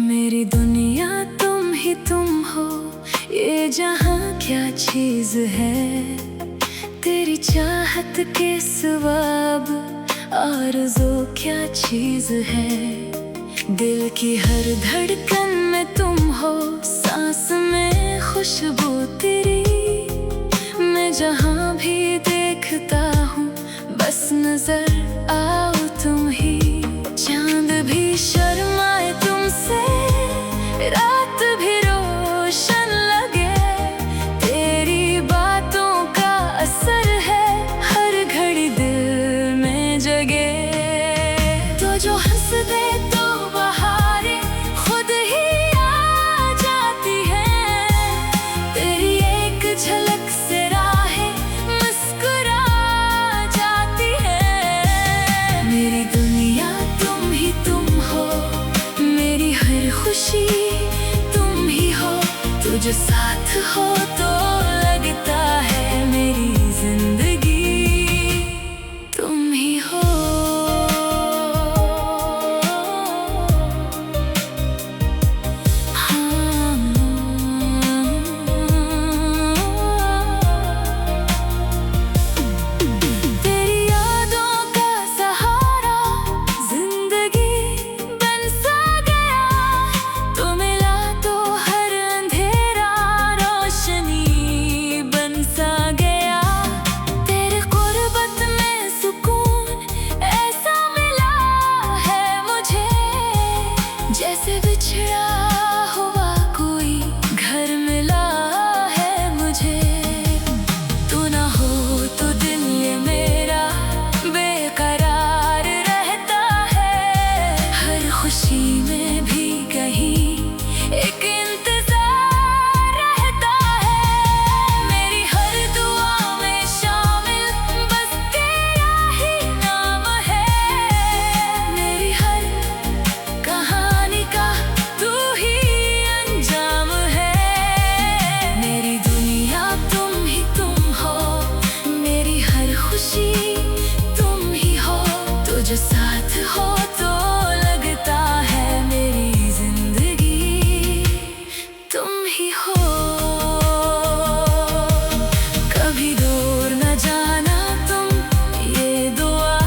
मेरी दुनिया तुम ही तुम हो, ये जहां क्या चीज है तेरी चाहत के सवाब, आरज़ू क्या चीज है। दिल की हर धड़कन में तुम हो, सांस में खुशबू तेरी। मैं जहां भी देखता हूँ बस नजर आओ तुम ही। चांद भी शर्माए तुमसे, रात भी रोशन लगे, तेरी बातों का असर है हर घड़ी दिल में जगे। तो जो हंस दे तो बहारें खुद ही आ जाती है, तेरी एक झलक से राहें मुस्कुरा जाती है। मेरी दुनिया तुम ही तुम हो, मेरी हर खुशी तुम ही हो। तू जो साथ हो तो लगता है मेरी जिंदगी तुम ही हो। तेरी यादों का सहारा जिंदगी बन सा गया, तू मिला तो हर अंधेरा रोशनी बन सा गया। तेरे गुर्बत में सुकून ऐसा मिला है मुझे, जैसे बिछड़ा हुआ कोई घर मिला है मुझे। तू ना हो तो दिल ये मेरा बेकरार रहता है, हर खुशी में भी कहीं एक इंतजार रहता है। मेरी हर दुआ में शामिल बस तेरा ही नाम है, मेरी हर कहानी का तू ही अंजाम है। मेरी दुनिया तुम ही तुम हो, मेरी हर खुशी तुम ही हो। तू जो साथ हो तो लगता है मेरी जिंदगी तुम ही हो। कभी दूर न जाना तुम, ये दुआ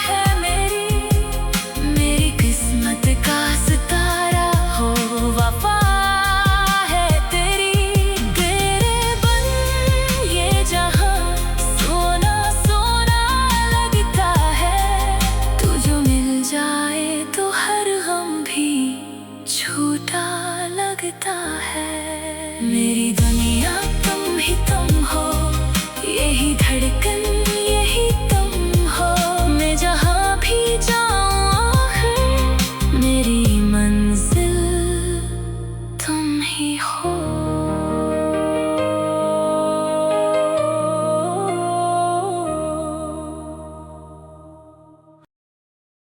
है मेरी किस्मत का सितारा हो वफा है तेरी। तेरे बन ये जहां सोना सोना लगता है, तू जो मिल जाए तो हर गम भी झूठा लगता है। मेरी दुनिया तुम ही तुम हो, यही धड़कन